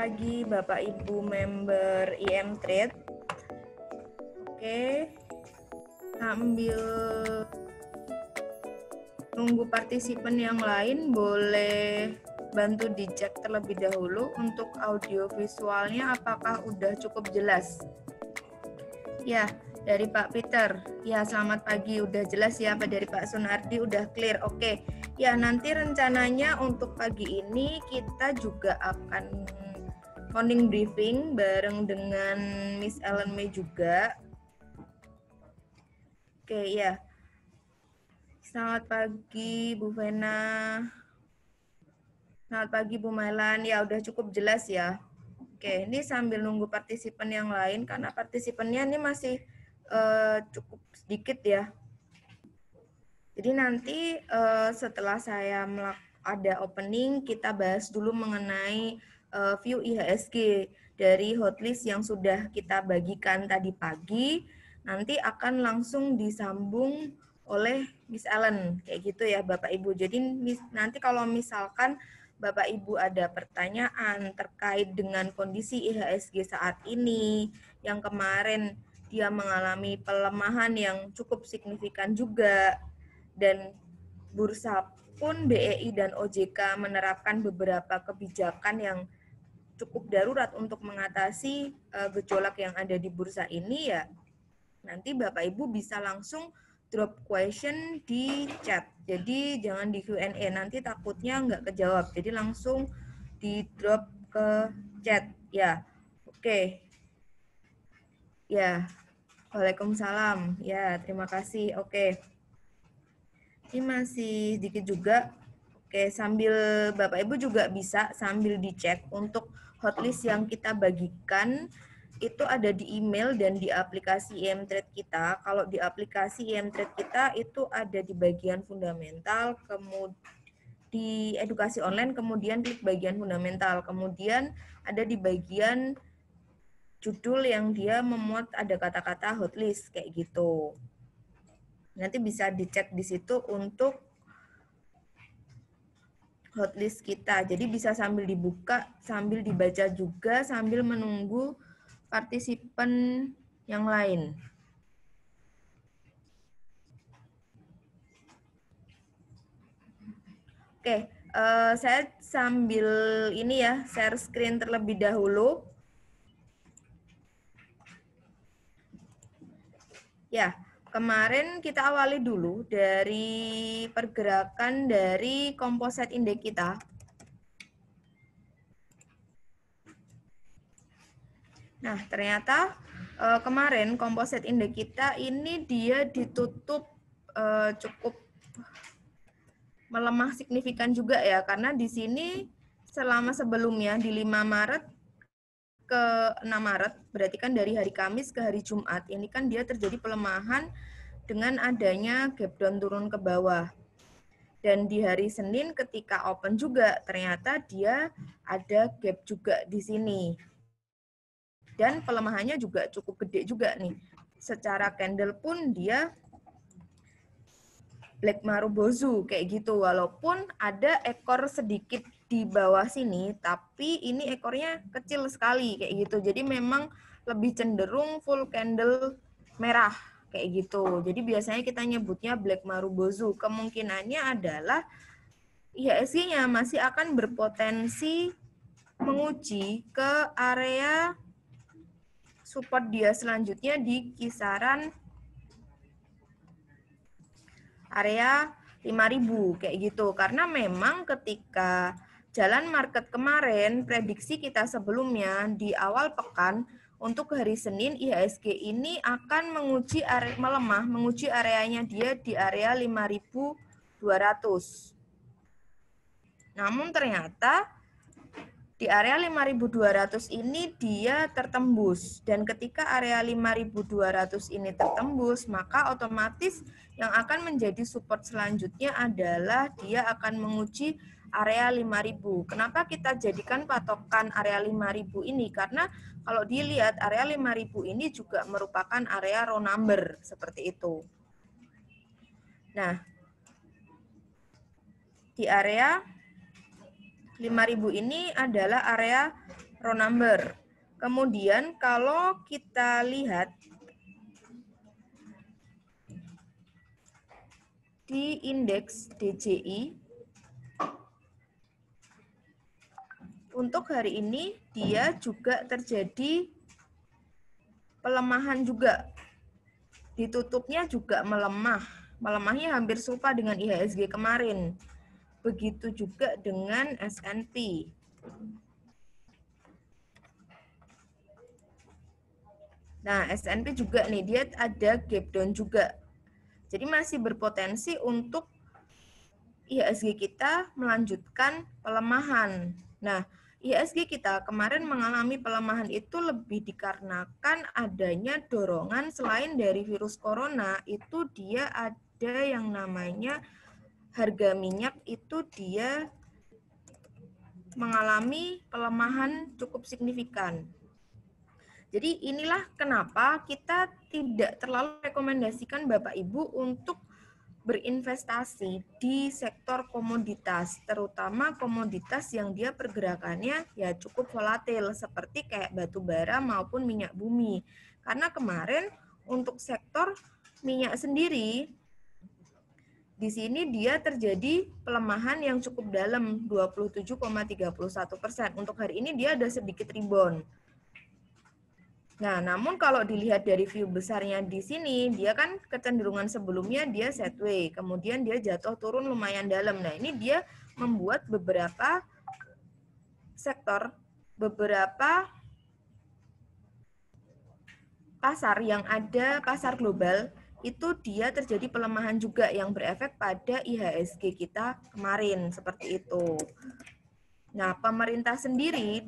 pagi Bapak Ibu member IM Trade. Oke, sambil nunggu partisipan yang lain boleh bantu dicek terlebih dahulu untuk audio visualnya apakah udah cukup jelas. Ya, dari Pak Peter. Ya, selamat pagi. Udah jelas ya, Pak, dari Pak Sunardi udah clear. Oke. Ya, nanti rencananya untuk pagi ini kita juga akan morning briefing bareng dengan Miss Ellen May juga. Oke, ya. Selamat pagi Bu Vena. Selamat pagi Bu Mailan. Ya, udah cukup jelas ya. Oke, ini sambil nunggu partisipan yang lain karena partisipannya ini masih cukup sedikit ya. Jadi nanti setelah saya ada opening, kita bahas dulu mengenai view IHSG dari hotlist yang sudah kita bagikan tadi pagi. Nanti akan langsung disambung oleh Miss Ellen, kayak gitu ya Bapak Ibu. Jadi nanti kalau misalkan Bapak Ibu ada pertanyaan terkait dengan kondisi IHSG saat ini, yang kemarin dia mengalami pelemahan yang cukup signifikan juga, dan bursa pun BEI dan OJK menerapkan beberapa kebijakan yang cukup darurat untuk mengatasi gejolak yang ada di bursa ini ya. Nanti Bapak Ibu bisa langsung drop question di chat. Jadi jangan di Q&A, nanti takutnya nggak kejawab. Jadi langsung di drop ke chat ya. Oke. Ya. Waalaikumsalam. Ya, terima kasih. Oke. Ini masih sedikit juga. Oke, sambil Bapak Ibu juga bisa sambil dicek untuk hotlist yang kita bagikan itu ada di email dan di aplikasi IM Trade kita. Kalau di aplikasi IM Trade kita itu ada di bagian fundamental, kemudian di edukasi online, kemudian klik bagian fundamental, kemudian ada di bagian judul yang dia memuat ada kata-kata hotlist kayak gitu. Nanti bisa dicek di situ untuk hotlist kita. Jadi bisa sambil dibuka, sambil dibaca juga, sambil menunggu partisipan yang lain. Oke, saya sambil ini ya, share screen terlebih dahulu. Ya, kemarin kita awali dulu dari pergerakan dari composite index kita. Nah, ternyata kemarin composite index kita ini dia ditutup cukup melemah signifikan juga ya, karena di sini selama sebelumnya di 5 Maret ke 6 Maret, berarti kan dari hari Kamis ke hari Jumat, ini kan dia terjadi pelemahan dengan adanya gap down turun ke bawah. Dan di hari Senin ketika open juga, ternyata dia ada gap juga di sini. Dan pelemahannya juga cukup gede juga nih. Secara candle pun dia Black Marubozu kayak gitu, walaupun ada ekor sedikit di bawah sini, tapi ini ekornya kecil sekali kayak gitu. Jadi memang lebih cenderung full candle merah kayak gitu. Jadi biasanya kita nyebutnya Black Marubozu. Kemungkinannya adalah IHSG-nya masih akan berpotensi menguji ke area support dia selanjutnya di kisaran area 5.000 kayak gitu. Karena memang ketika jalan market kemarin, prediksi kita sebelumnya di awal pekan untuk hari Senin IHSG ini akan menguji area melemah, menguji areanya dia di area 5.200. Namun ternyata di area 5.200 ini dia tertembus, dan ketika area 5.200 ini tertembus, maka otomatis yang akan menjadi support selanjutnya adalah dia akan menguji area 5.000. Kenapa kita jadikan patokan area 5.000 ini? Karena kalau dilihat area 5.000 ini juga merupakan area row number seperti itu. Nah, di area 5.000 ini adalah area row number. Kemudian kalau kita lihat di indeks DJI, untuk hari ini dia juga terjadi pelemahan juga. Ditutupnya juga melemah. Melemahnya hampir serupa dengan IHSG kemarin. Begitu juga dengan S&P. Nah, S&P juga nih, dia ada gap down juga. Jadi masih berpotensi untuk IHSG kita melanjutkan pelemahan. Nah, IHSG kita kemarin mengalami pelemahan itu lebih dikarenakan adanya dorongan selain dari virus corona, itu dia ada yang namanya harga minyak itu dia mengalami pelemahan cukup signifikan. Jadi inilah kenapa kita tidak terlalu rekomendasikan Bapak Ibu untuk berinvestasi di sektor komoditas, terutama komoditas yang dia pergerakannya ya cukup volatil seperti kayak batu bara maupun minyak bumi. Karena kemarin untuk sektor minyak sendiri di sini dia terjadi pelemahan yang cukup dalam 27,31%. Untuk hari ini dia ada sedikit rebound. Nah, namun kalau dilihat dari view besarnya di sini, dia kan kecenderungan sebelumnya dia sideways, kemudian dia jatuh turun lumayan dalam. Nah, ini dia membuat beberapa sektor, beberapa pasar yang ada, pasar global, itu dia terjadi pelemahan juga yang berefek pada IHSG kita kemarin, seperti itu. Nah, pemerintah sendiri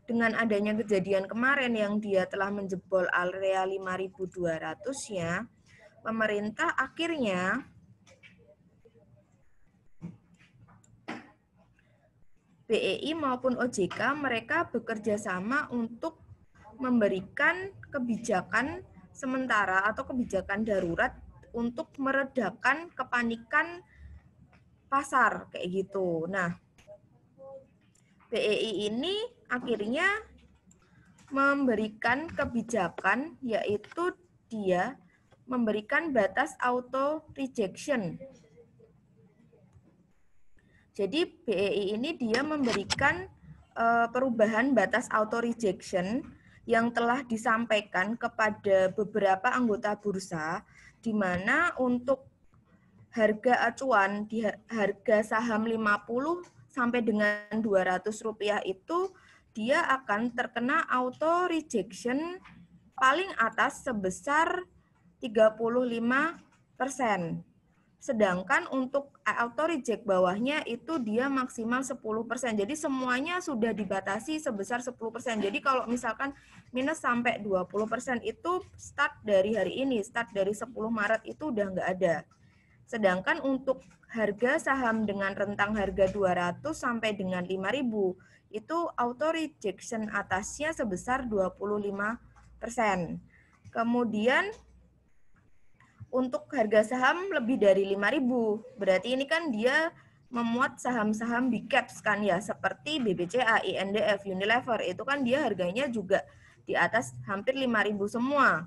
dengan adanya kejadian kemarin yang dia telah menjebol area 5.200-nya, pemerintah akhirnya BEI maupun OJK mereka bekerja sama untuk memberikan kebijakan sementara atau kebijakan darurat untuk meredakan kepanikan pasar kayak gitu. Nah, BEI ini akhirnya memberikan kebijakan yaitu dia memberikan batas auto rejection. Jadi BEI ini dia memberikan perubahan batas auto rejection yang telah disampaikan kepada beberapa anggota bursa, di mana untuk harga acuan di harga saham 50 sampai dengan 200 rupiah itu dia akan terkena auto rejection paling atas sebesar 35%. Sedangkan untuk auto reject bawahnya itu dia maksimal 10%. Jadi semuanya sudah dibatasi sebesar 10%. Jadi kalau misalkan minus sampai 20% itu start dari hari ini, start dari 10 Maret itu udah nggak ada. Sedangkan untuk harga saham dengan rentang harga 200 sampai dengan 5.000 itu auto rejection atasnya sebesar 25%. Kemudian untuk harga saham lebih dari 5.000. Berarti ini kan dia memuat saham-saham big caps kan ya, seperti BBCA, INDF, Unilever, itu kan dia harganya juga di atas hampir 5.000 semua.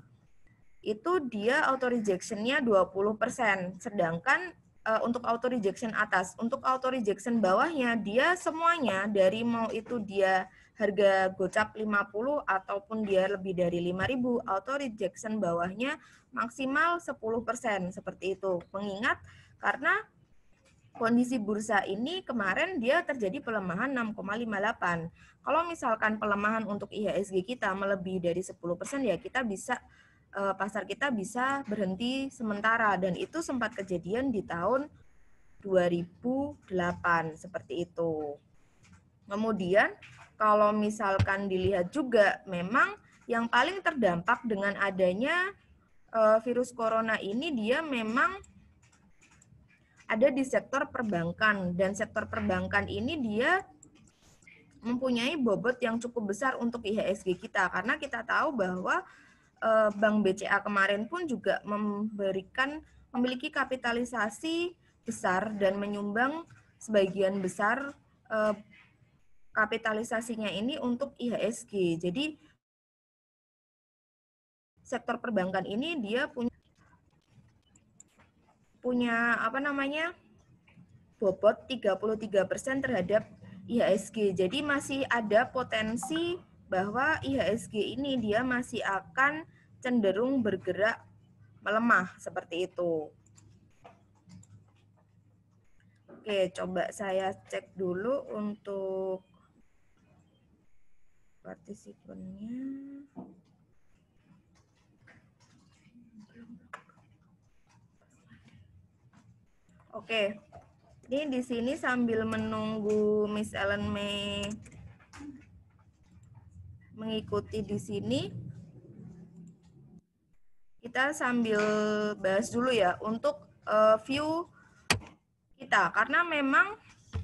Itu dia auto rejection-nya 20%. Sedangkan untuk auto rejection atas, untuk auto rejection bawahnya dia semuanya dari mau itu dia harga gocap 50 ataupun dia lebih dari 5.000, auto rejection bawahnya maksimal 10% seperti itu. Mengingat karena kondisi bursa ini kemarin dia terjadi pelemahan 6,58. Kalau misalkan pelemahan untuk IHSG kita melebihi dari 10% ya kita bisa pasar kita bisa berhenti sementara dan itu sempat kejadian di tahun 2008 seperti itu. Kemudian kalau misalkan dilihat juga memang yang paling terdampak dengan adanya virus corona ini dia memang ada di sektor perbankan dan sektor perbankan ini dia mempunyai bobot yang cukup besar untuk IHSG kita karena kita tahu bahwa Bank BCA kemarin pun juga memiliki kapitalisasi besar dan menyumbang sebagian besar kapitalisasinya ini untuk IHSG. Jadi sektor perbankan ini dia punya apa namanya? Bobot 33% terhadap IHSG. Jadi masih ada potensi bahwa IHSG ini dia masih akan cenderung bergerak melemah seperti itu. Oke, coba saya cek dulu untuk partisipannya. Oke, ini di sini sambil menunggu Miss Ellen May mengikuti di sini, kita sambil bahas dulu ya untuk view kita, karena memang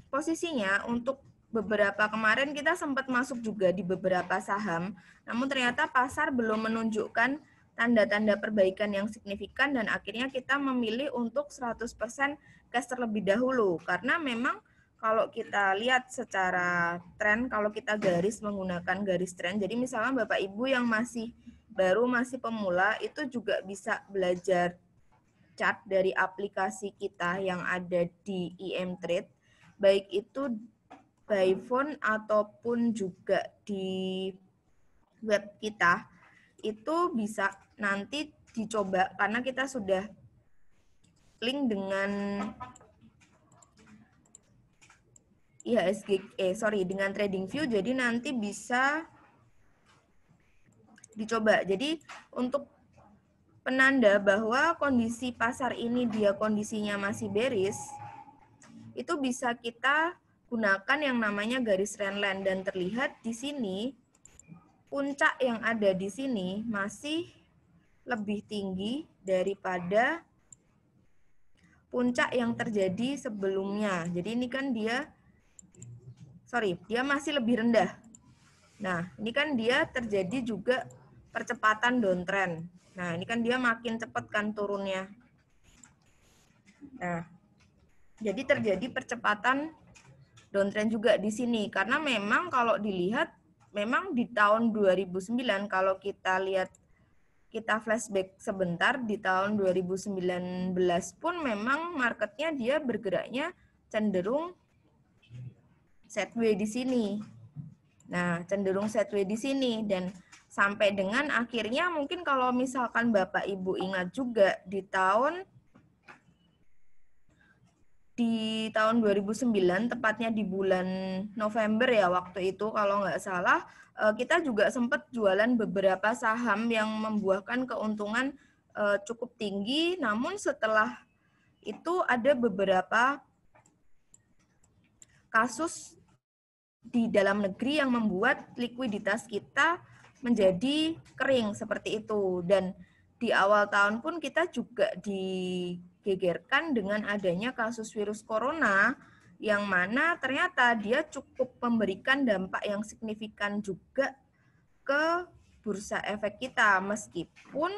posisinya untuk beberapa kemarin kita sempat masuk juga di beberapa saham, namun ternyata pasar belum menunjukkan tanda-tanda perbaikan yang signifikan dan akhirnya kita memilih untuk 100% cash terlebih dahulu, karena memang kalau kita lihat secara tren, kalau kita garis menggunakan garis tren, jadi misalnya Bapak Ibu yang masih baru, masih pemula, itu juga bisa belajar chart dari aplikasi kita yang ada di IM-Trade, baik itu by phone ataupun juga di web kita, itu bisa nanti dicoba karena kita sudah link dengan IHSG, dengan TradingView, jadi nanti bisa dicoba. Jadi untuk penanda bahwa kondisi pasar ini dia kondisinya masih bearish, itu bisa kita gunakan yang namanya garis trendline, dan terlihat di sini puncak yang ada di sini masih lebih tinggi daripada puncak yang terjadi sebelumnya. Jadi ini kan dia masih lebih rendah. Nah, ini kan dia terjadi juga percepatan downtrend. Nah, ini kan dia makin cepat kan turunnya. Nah, jadi terjadi percepatan downtrend juga di sini, karena memang kalau dilihat memang di tahun 2009 kalau kita lihat, kita flashback sebentar, di tahun 2019 pun memang marketnya dia bergeraknya cenderung sideways di sini. Nah, cenderung sideways di sini, dan sampai dengan akhirnya mungkin kalau misalkan Bapak Ibu ingat juga di tahun 2009, tepatnya di bulan November ya waktu itu kalau nggak salah, kita juga sempat jualan beberapa saham yang membuahkan keuntungan cukup tinggi, namun setelah itu ada beberapa kasus di dalam negeri yang membuat likuiditas kita menjadi kering seperti itu. Dan di awal tahun pun kita juga digegerkan dengan adanya kasus virus corona, yang mana ternyata dia cukup memberikan dampak yang signifikan juga ke bursa efek kita, meskipun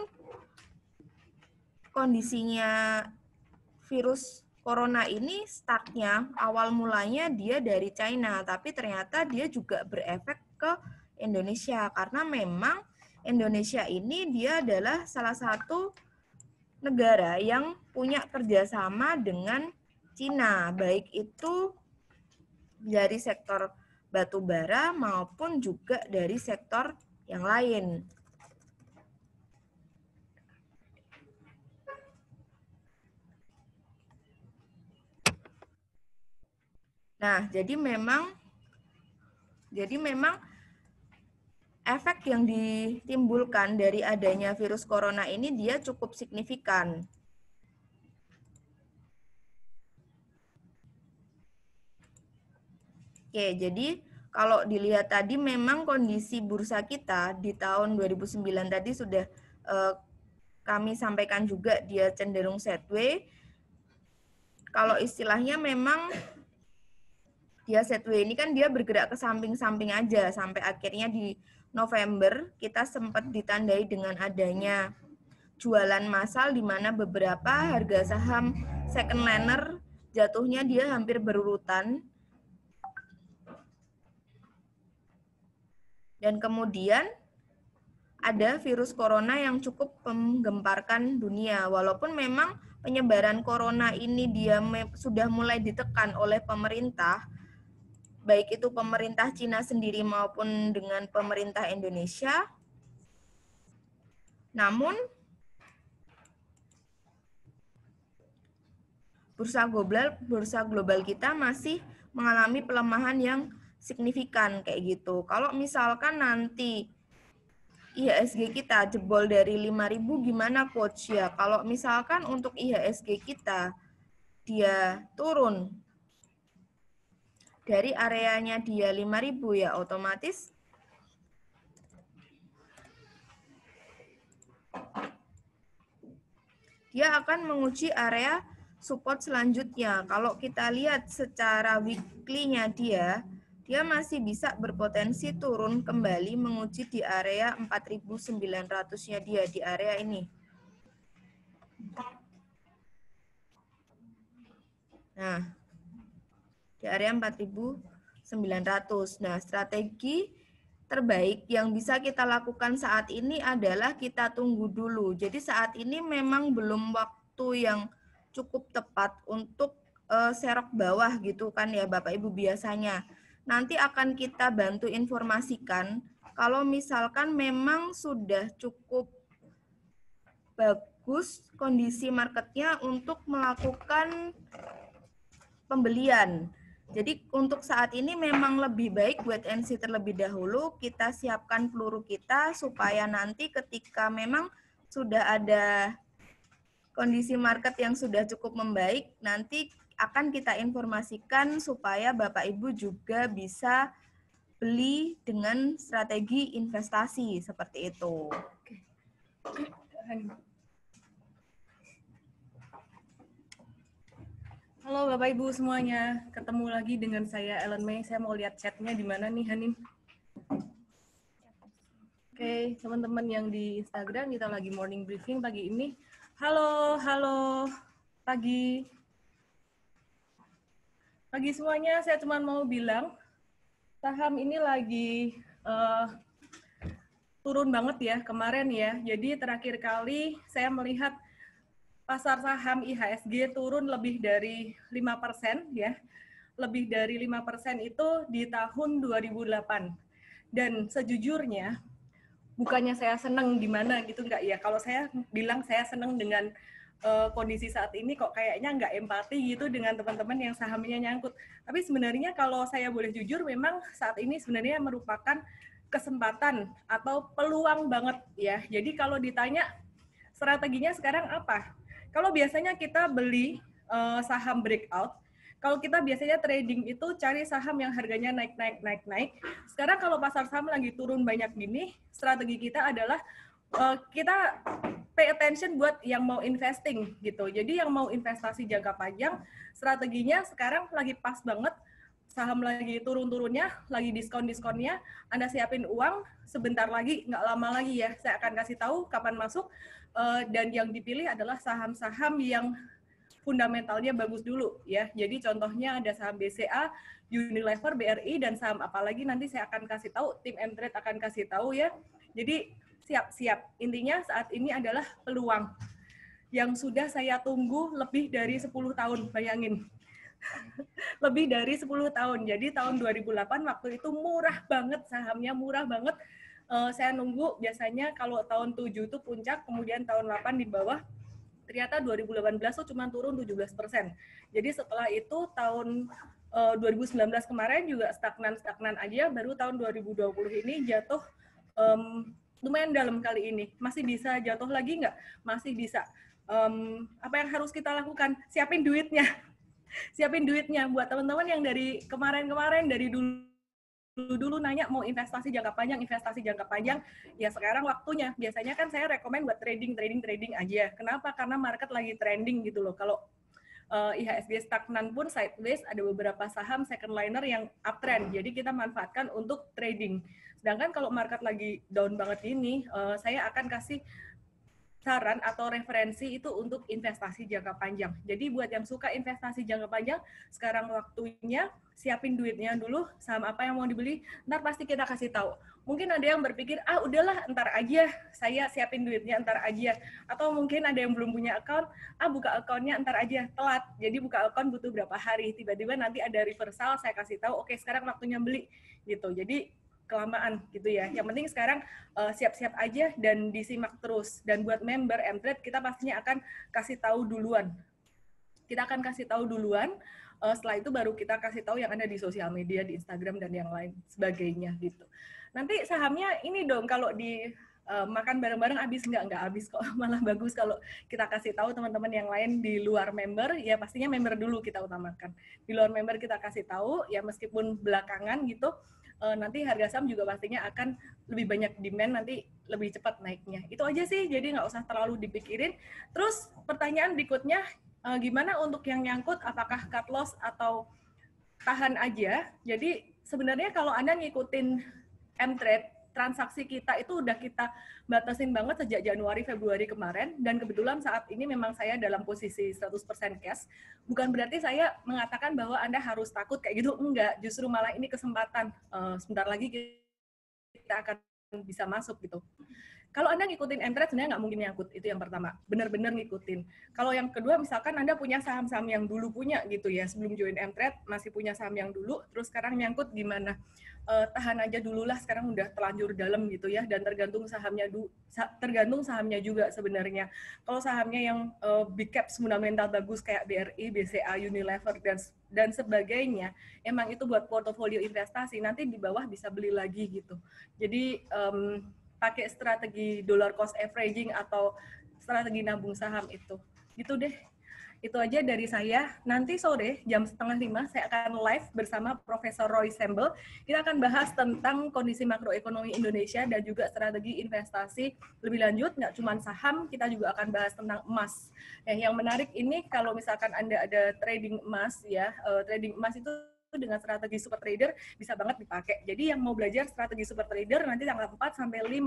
kondisinya virus corona ini startnya, awal mulanya dia dari China, tapi ternyata dia juga berefek ke Indonesia, karena memang Indonesia ini dia adalah salah satu negara yang punya kerjasama dengan Cina, baik itu dari sektor batu bara maupun juga dari sektor yang lain. Nah, jadi memang efek yang ditimbulkan dari adanya virus corona ini dia cukup signifikan. Oke, jadi kalau dilihat tadi memang kondisi bursa kita di tahun 2009 tadi sudah kami sampaikan juga dia cenderung sideways. Kalau istilahnya memang dia sideways ini kan dia bergerak ke samping-samping aja, sampai akhirnya di November kita sempat ditandai dengan adanya jualan massal, di mana beberapa harga saham second liner jatuhnya dia hampir berurutan. Dan kemudian ada virus corona yang cukup menggemparkan dunia. Walaupun memang penyebaran corona ini dia sudah mulai ditekan oleh pemerintah, baik itu pemerintah Cina sendiri maupun dengan pemerintah Indonesia. Namun bursa global kita masih mengalami pelemahan yang signifikan kayak gitu. Kalau misalkan nanti IHSG kita jebol dari 5.000 gimana coach ya? Kalau misalkan untuk IHSG kita dia turun dari areanya dia 5.000 ya otomatis dia akan menguji area support selanjutnya. Kalau kita lihat secara weekly-nya dia masih bisa berpotensi turun kembali menguji di area 4.900-nya dia di area ini. Nah, di area 4.900. Nah, strategi terbaik yang bisa kita lakukan saat ini adalah kita tunggu dulu. Jadi saat ini memang belum waktu yang cukup tepat untuk serok bawah gitu kan ya Bapak Ibu biasanya. Nanti akan kita bantu informasikan kalau misalkan memang sudah cukup bagus kondisi marketnya untuk melakukan pembelian. Jadi untuk saat ini memang lebih baik wait and see terlebih dahulu, kita siapkan peluru kita supaya nanti ketika memang sudah ada kondisi market yang sudah cukup membaik, nanti akan kita informasikan supaya Bapak Ibu juga bisa beli dengan strategi investasi seperti itu. Halo Bapak Ibu semuanya, ketemu lagi dengan saya Ellen May. Saya mau lihat chatnya di mana nih Hanin? Oke, teman-teman yang di Instagram kita lagi morning briefing pagi ini. Halo pagi. Pagi semuanya, saya cuma mau bilang saham ini lagi turun banget ya kemarin ya. Jadi terakhir kali saya melihat pasar saham IHSG turun lebih dari 5% ya. Lebih dari 5% itu di tahun 2008. Dan sejujurnya, bukannya saya senang di mana gitu enggak ya. Kalau saya bilang saya senang dengan kondisi saat ini kok kayaknya nggak empati gitu dengan teman-teman yang sahamnya nyangkut. Tapi sebenarnya kalau saya boleh jujur, memang saat ini sebenarnya merupakan kesempatan atau peluang banget ya. Jadi kalau ditanya strateginya sekarang apa? Kalau biasanya kita beli saham breakout, kalau kita biasanya trading itu cari saham yang harganya naik. Sekarang kalau pasar saham lagi turun banyak gini, strategi kita adalah kita pay attention buat yang mau investing gitu. Jadi yang mau investasi jangka panjang, strateginya sekarang lagi pas banget. Saham lagi turun-turunnya, lagi diskon-diskonnya, Anda siapin uang, sebentar lagi, nggak lama lagi ya, saya akan kasih tahu kapan masuk, dan yang dipilih adalah saham-saham yang fundamentalnya bagus dulu ya. Jadi contohnya ada saham BCA, Unilever, BRI, dan saham apalagi nanti saya akan kasih tahu, tim M-Trade akan kasih tahu ya. Jadi siap-siap. Intinya saat ini adalah peluang yang sudah saya tunggu lebih dari 10 tahun, bayangin. Lebih dari 10 tahun. Jadi tahun 2008 waktu itu murah banget, sahamnya murah banget. Saya nunggu biasanya kalau tahun 7 itu puncak, kemudian tahun 8 di bawah. Ternyata 2018 tuh cuma turun 17%. Jadi setelah itu tahun 2019 kemarin juga stagnan aja, baru tahun 2020 ini jatuh lumayan dalam kali ini. Masih bisa jatuh lagi nggak? Masih bisa. Apa yang harus kita lakukan? Siapin duitnya. Siapin duitnya buat teman-teman yang dari kemarin-kemarin, dari dulu nanya mau investasi jangka panjang, ya sekarang waktunya. Biasanya kan saya rekomen buat trading aja. Kenapa? Karena market lagi trending gitu loh. Kalau IHSG stagnan pun sideways, ada beberapa saham second liner yang uptrend. Jadi kita manfaatkan untuk trading. Sedangkan kalau market lagi down banget ini, saya akan kasih saran atau referensi itu untuk investasi jangka panjang. Jadi buat yang suka investasi jangka panjang, sekarang waktunya siapin duitnya dulu, saham apa yang mau dibeli, ntar pasti kita kasih tahu. Mungkin ada yang berpikir, udahlah ntar aja, saya siapin duitnya ntar aja. Atau mungkin ada yang belum punya account, buka accountnya ntar aja, telat. Jadi buka account butuh berapa hari, tiba-tiba nanti ada reversal, saya kasih tahu, oke sekarang waktunya beli. Gitu. Jadi kelamaan gitu ya. Yang penting sekarang siap-siap aja dan disimak terus. Dan buat member Mtrade kita pastinya akan kasih tahu duluan. Kita akan kasih tahu duluan. Setelah itu baru kita kasih tahu yang ada di sosial media, di Instagram dan yang lain sebagainya gitu. Nanti sahamnya ini dong kalau di makan bareng-bareng habis nggak habis kok, malah bagus kalau kita kasih tahu teman-teman yang lain di luar member, ya pastinya member dulu kita utamakan. Di luar member kita kasih tahu, ya meskipun belakangan gitu, nanti harga saham juga pastinya akan lebih banyak demand, nanti lebih cepat naiknya. Itu aja sih, jadi nggak usah terlalu dipikirin. Terus pertanyaan berikutnya, gimana untuk yang nyangkut, apakah cut loss atau tahan aja? Jadi sebenarnya kalau Anda ngikutin Mtrade, transaksi kita itu udah kita batasin banget sejak Januari, Februari kemarin, dan kebetulan saat ini memang saya dalam posisi 100% cash. Bukan berarti saya mengatakan bahwa Anda harus takut kayak gitu, enggak. Justru malah ini kesempatan. Sebentar lagi kita akan bisa masuk gitu. Kalau Anda ngikutin Mtrade sebenarnya nggak mungkin nyangkut, itu yang pertama. Benar-benar ngikutin. Kalau yang kedua, misalkan Anda punya saham-saham yang dulu punya gitu ya, sebelum join Mtrade masih punya saham yang dulu, terus sekarang nyangkut gimana? Tahan aja dulu lah, sekarang udah terlanjur dalam gitu ya, dan tergantung sahamnya juga sebenarnya. Kalau sahamnya yang big cap fundamental bagus kayak BRI, BCA, Unilever dan sebagainya, emang itu buat portofolio investasi, nanti di bawah bisa beli lagi gitu. Jadi pakai strategi dollar cost averaging atau strategi nabung saham itu. Gitu deh. Itu aja dari saya. Nanti sore jam 4:30 saya akan live bersama Profesor Roy Sembel. Kita akan bahas tentang kondisi makroekonomi Indonesia dan juga strategi investasi lebih lanjut. Nggak cuma saham, kita juga akan bahas tentang emas. Yang menarik ini kalau misalkan Anda ada trading emas ya, trading emas itu dengan strategi super trader bisa banget dipakai. Jadi yang mau belajar strategi super trader nanti tanggal 4 sampai 5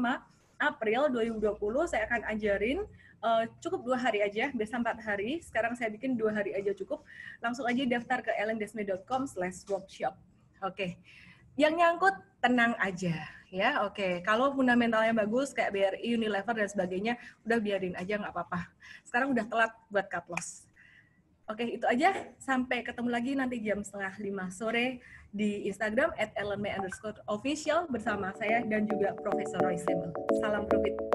April 2020 saya akan ajarin, cukup 2 hari aja, biasa 4 hari, sekarang saya bikin 2 hari aja cukup, langsung aja daftar ke ellendesme.com/workshop. Oke, yang nyangkut tenang aja ya, oke. Kalau fundamentalnya bagus kayak BRI, Unilever dan sebagainya, udah biarin aja nggak apa-apa. Sekarang udah telat buat cut loss. Oke, itu aja. Sampai ketemu lagi nanti jam 4:30 sore di Instagram @ellenme_official bersama saya dan juga Profesor Roy Sembel. Salam profit.